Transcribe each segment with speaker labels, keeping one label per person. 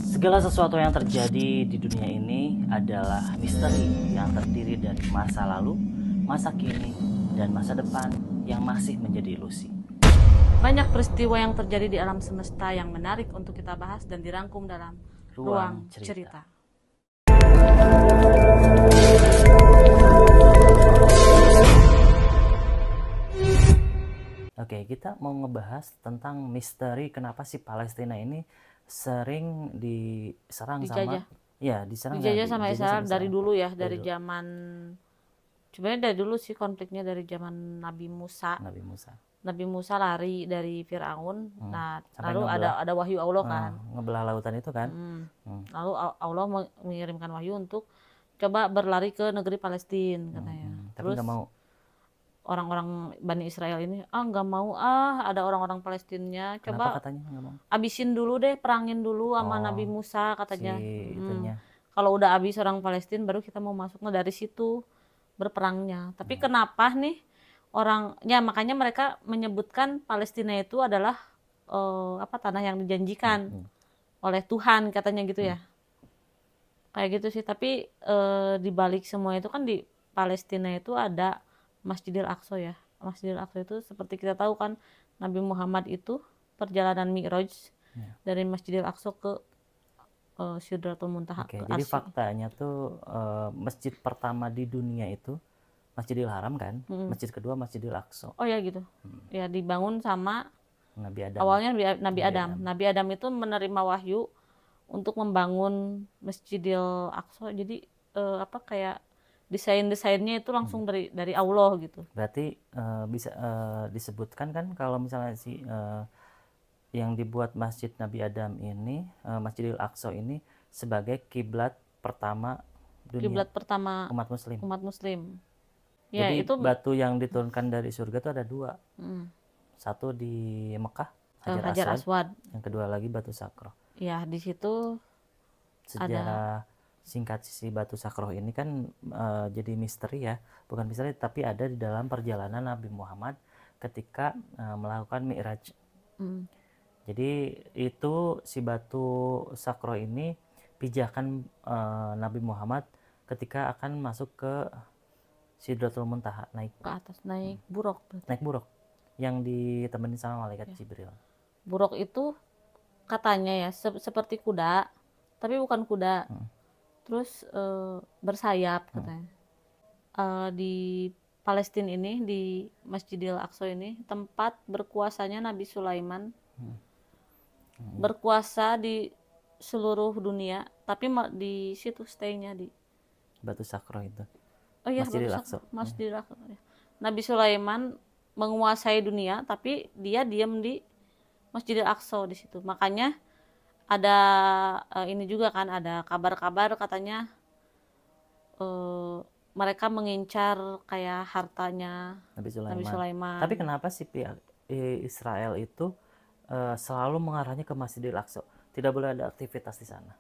Speaker 1: Segala sesuatu yang terjadi di dunia ini adalah misteri yang terdiri dari masa lalu, masa kini, dan masa depan yang masih menjadi ilusi.
Speaker 2: Banyak peristiwa yang terjadi di alam semesta yang menarik untuk kita bahas dan dirangkum dalam Ruang Cerita.
Speaker 1: Oke, kita mau ngebahas tentang misteri kenapa sih Palestina ini sering diserang
Speaker 2: Dijajah. Dijajah sama Israel dari dulu ya, dari zaman, sebenarnya dari dulu sih konfliknya dari zaman Nabi Musa. Nabi Musa lari dari Firaun. Nah, lalu ada wahyu Allah kan.
Speaker 1: Ngebelah lautan itu kan.
Speaker 2: Lalu Allah mengirimkan wahyu untuk coba berlari ke negeri Palestina katanya.
Speaker 1: Tapi nggak mau.
Speaker 2: Orang-orang Bani Israel ini nggak mau, ada orang-orang Palestinanya, coba
Speaker 1: katanya nggak mau?
Speaker 2: Abisin dulu deh, perangin dulu sama Nabi Musa katanya. Kalau udah habis orang Palestina baru kita mau masuk. Nah dari situ berperangnya. Tapi kenapa nih orangnya, makanya mereka menyebutkan Palestina itu adalah tanah yang dijanjikan oleh Tuhan katanya gitu ya. Kayak gitu sih. Tapi di balik semua itu kan di Palestina itu ada Masjidil Aqsa ya. Masjidil Aqsa itu seperti kita tahu kan, Nabi Muhammad itu perjalanan Mi'raj dari Masjidil Aqsa ke Sidratul Muntaha.
Speaker 1: Jadi faktanya tuh masjid pertama di dunia itu Masjidil Haram kan, masjid kedua Masjidil Aqsa.
Speaker 2: Oh ya gitu. Ya dibangun sama
Speaker 1: Nabi Adam.
Speaker 2: Awalnya Nabi Adam. Nabi Adam itu menerima wahyu untuk membangun Masjidil Aqsa. Jadi kayak desainnya itu langsung dari Allah gitu.
Speaker 1: Berarti bisa disebutkan kan kalau misalnya yang dibuat Masjid Nabi Adam ini, Masjidil Aqsa ini sebagai kiblat pertama dunia.
Speaker 2: Kiblat pertama
Speaker 1: umat Muslim.
Speaker 2: Ya,
Speaker 1: jadi
Speaker 2: itu
Speaker 1: batu yang diturunkan dari surga itu ada dua. Satu di Mekah,
Speaker 2: Hajar Aswad.
Speaker 1: Yang kedua lagi batu Sakroh.
Speaker 2: Ya, di situ
Speaker 1: sejarah singkat si batu Sakroh ini kan jadi misteri ya, bukan misteri tapi ada di dalam perjalanan Nabi Muhammad ketika melakukan Mi'raj. Jadi itu si batu Sakroh ini pijakan Nabi Muhammad ketika akan masuk ke Sidratul Muntaha, naik
Speaker 2: ke atas, naik buruk.
Speaker 1: Naik buruk yang ditemani sama malaikat Jibril.
Speaker 2: Buruk itu katanya ya seperti kuda, tapi bukan kuda. Terus bersayap katanya. Di Palestina ini, di Masjidil Aqsa ini, tempat berkuasanya Nabi Sulaiman. Berkuasa di seluruh dunia, tapi di situ stay-nya di
Speaker 1: batu Sakroh itu.
Speaker 2: Oh iya,
Speaker 1: Masjidil Aqsa.
Speaker 2: Masjidil Aqsa. Nabi Sulaiman menguasai dunia, tapi dia diam di Masjidil Aqsa di situ. Makanya ada ini juga kan, ada kabar-kabar katanya mereka mengincar kayak hartanya Nabi Sulaiman.
Speaker 1: Tapi kenapa sih pihak Israel itu selalu mengarahnya ke Masjidil Aqsa? Tidak boleh ada aktivitas di sana.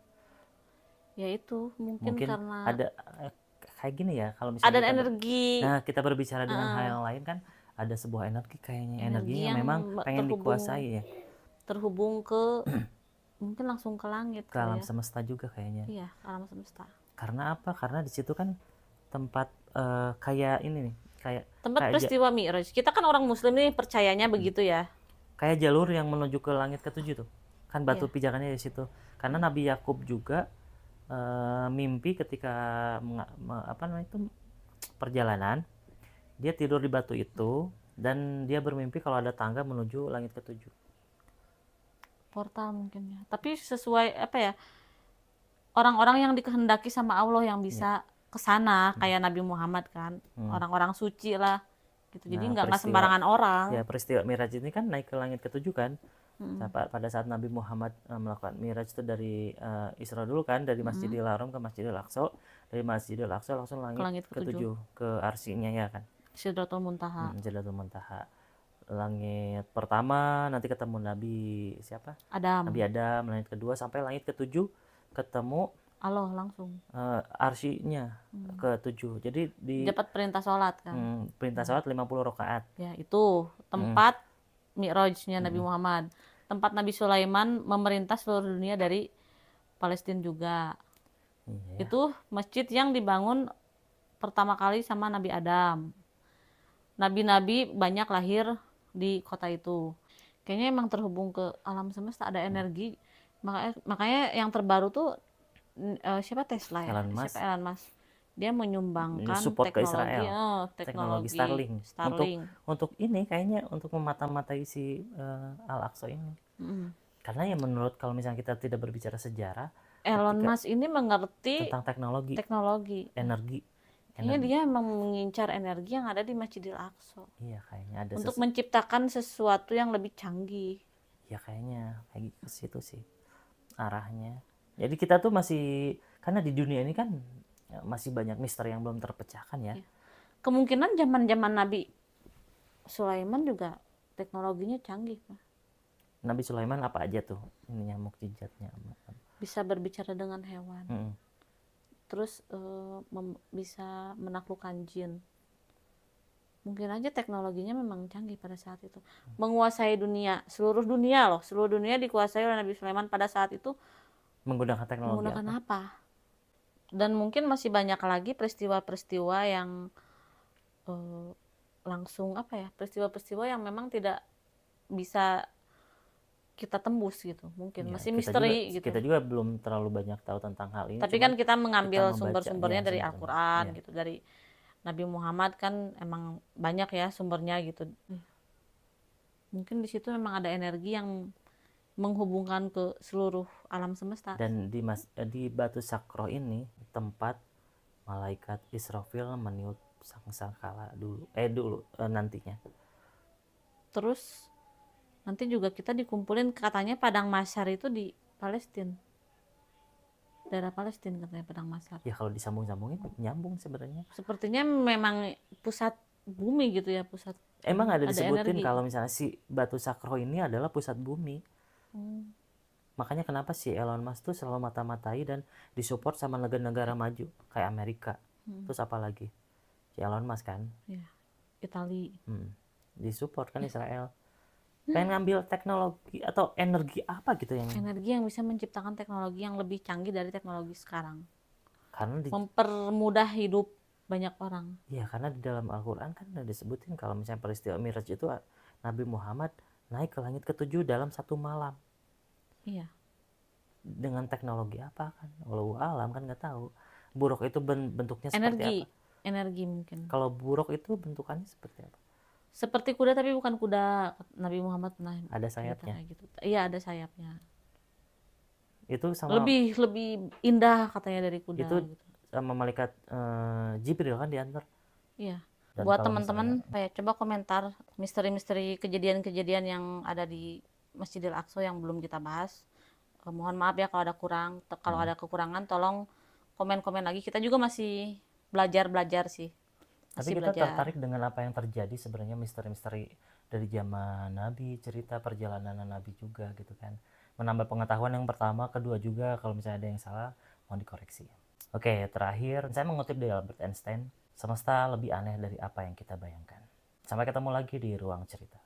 Speaker 2: Ya itu mungkin karena
Speaker 1: ada kayak gini ya, kalau misalnya
Speaker 2: ada energi.
Speaker 1: Nah, kita berbicara dengan hal yang lain kan, ada sebuah energi kayaknya, energi yang memang pengen dikuasai ya.
Speaker 2: Terhubung ke mungkin langsung ke langit,
Speaker 1: ke alam semesta juga kayaknya.
Speaker 2: Iya, alam semesta.
Speaker 1: Karena apa? Karena di situ kan tempat kayak ini nih,
Speaker 2: tempat peristiwa Mi'raj. Kita kan orang Muslim nih percayanya begitu ya.
Speaker 1: Kayak jalur yang menuju ke langit ketujuh tuh. Kan batu pijakannya di situ. Karena Nabi Yakub juga mimpi ketika perjalanan, dia tidur di batu itu dan dia bermimpi kalau ada tangga menuju langit ketujuh.
Speaker 2: Portal mungkin ya. Tapi sesuai orang-orang yang dikehendaki sama Allah yang bisa ke sana, kayak Nabi Muhammad kan. Orang-orang suci lah gitu. Jadi nggak sembarangan orang.
Speaker 1: Ya, peristiwa Mi'raj ini kan naik ke langit ketujuh kan. Pada saat Nabi Muhammad melakukan Mi'raj itu dari Isra dulu kan, dari Masjidil Haram ke Masjidil Aqsa, dari Masjidil Aqsa langsung langit ketujuh ke arsinya ya kan,
Speaker 2: Sidratul Muntaha.
Speaker 1: Sidratul Muntaha. Langit pertama nanti ketemu Nabi siapa?
Speaker 2: Adam.
Speaker 1: Nabi Adam. Langit kedua sampai langit ketujuh ketemu
Speaker 2: Allah langsung.
Speaker 1: Arsinya ke-7. Jadi
Speaker 2: dapat perintah sholat kan.
Speaker 1: Perintah sholat 50 rakaat.
Speaker 2: Ya, itu tempat Mi'rajnya Nabi Muhammad. Tempat Nabi Sulaiman memerintah seluruh dunia dari Palestina juga.
Speaker 1: Iya.
Speaker 2: Itu masjid yang dibangun pertama kali sama Nabi Adam. Nabi-nabi banyak lahir di kota itu. Kayaknya emang terhubung ke alam semesta, ada energi. Makanya yang terbaru tuh siapa Tesla ya?
Speaker 1: Elon Musk.
Speaker 2: Siapa Elon Musk? Dia menyumbangkan
Speaker 1: Support ke
Speaker 2: teknologi,
Speaker 1: Israel. Teknologi Starlink. Untuk ini kayaknya untuk memata-matai si Al-Aqsa ini. Karena ya menurut kalau misalnya kita tidak berbicara sejarah,
Speaker 2: Elon Musk ini mengerti
Speaker 1: tentang teknologi, energi.
Speaker 2: Kayaknya dia emang mengincar energi yang ada di Masjidil Aqsa.
Speaker 1: Iya, kayaknya ada
Speaker 2: untuk menciptakan sesuatu yang lebih canggih.
Speaker 1: Ya kayaknya kayak ke situ sih arahnya. Jadi kita tuh masih, karena di dunia ini kan masih banyak misteri yang belum terpecahkan ya.
Speaker 2: Kemungkinan zaman-zaman Nabi Sulaiman juga teknologinya canggih, Pak.
Speaker 1: Nabi Sulaiman apa aja tuh ininya mukjizatnya?
Speaker 2: Bisa berbicara dengan hewan. Terus bisa menaklukkan jin. Mungkin aja teknologinya memang canggih pada saat itu. Menguasai dunia, seluruh dunia dikuasai oleh Nabi Sulaiman pada saat itu.
Speaker 1: Menggunakan teknologi
Speaker 2: apa? Dan mungkin masih banyak lagi peristiwa-peristiwa yang langsung peristiwa-peristiwa yang memang tidak bisa kita tembus gitu, mungkin masih misteri
Speaker 1: gitu. Kita juga belum terlalu banyak tahu tentang hal ini.
Speaker 2: Tapi kan kita mengambil sumber-sumbernya dari Al-Quran gitu, dari Nabi Muhammad kan emang banyak ya sumbernya gitu. Mungkin di situ memang ada energi yang menghubungkan ke seluruh alam semesta.
Speaker 1: Dan di Batu Sakroh ini tempat malaikat Israfil meniup sangkakala nantinya.
Speaker 2: Terus nanti juga kita dikumpulin, katanya Padang Mahsyar itu di Palestina. Daerah Palestina katanya Padang Mahsyar.
Speaker 1: Ya kalau disambung-sambungin nyambung sebenarnya.
Speaker 2: Sepertinya memang pusat bumi gitu ya, pusat.
Speaker 1: Emang ada disebutin kalau misalnya si Batu Sakroh ini adalah pusat bumi. Makanya kenapa si Elon Musk tuh selalu mata-matai dan disupport sama negara-negara maju kayak Amerika. Terus apa lagi? Si Elon Musk kan?
Speaker 2: Ya, Italia.
Speaker 1: Disupport kan Israel. Pengen ngambil teknologi atau energi apa gitu
Speaker 2: energi yang bisa menciptakan teknologi yang lebih canggih dari teknologi sekarang.
Speaker 1: Karena
Speaker 2: mempermudah hidup banyak orang.
Speaker 1: Iya, karena di dalam Al-Quran kan ada disebutin kalau misalnya peristiwa Miraj itu Nabi Muhammad naik ke langit ke-7 dalam satu malam.
Speaker 2: Iya.
Speaker 1: Dengan teknologi apa kan? Walau alam kan nggak tahu. Buruk itu bentuknya seperti apa?
Speaker 2: Energi mungkin.
Speaker 1: Kalau buruk itu bentukannya seperti apa?
Speaker 2: Seperti kuda tapi bukan kuda. Nabi Muhammad pernah
Speaker 1: ada sayapnya
Speaker 2: gitu. Iya, ada sayapnya.
Speaker 1: Itu sama
Speaker 2: lebih indah katanya dari kuda
Speaker 1: itu gitu. Sama malaikat Jibril kan diantar.
Speaker 2: Iya. Dan buat teman-teman coba komentar misteri-misteri kejadian-kejadian yang ada di Masjidil Aqsa yang belum kita bahas. Mohon maaf ya kalau ada kekurangan, tolong komen-komen lagi. Kita juga masih belajar sih.
Speaker 1: Tapi kita tertarik dengan apa yang terjadi sebenarnya, misteri-misteri dari zaman Nabi, cerita perjalanan Nabi juga gitu kan. Menambah pengetahuan yang pertama, kedua juga kalau misalnya ada yang salah mohon dikoreksi. Oke, terakhir saya mengutip dari Albert Einstein, semesta lebih aneh dari apa yang kita bayangkan. Sampai ketemu lagi di Ruang Cerita.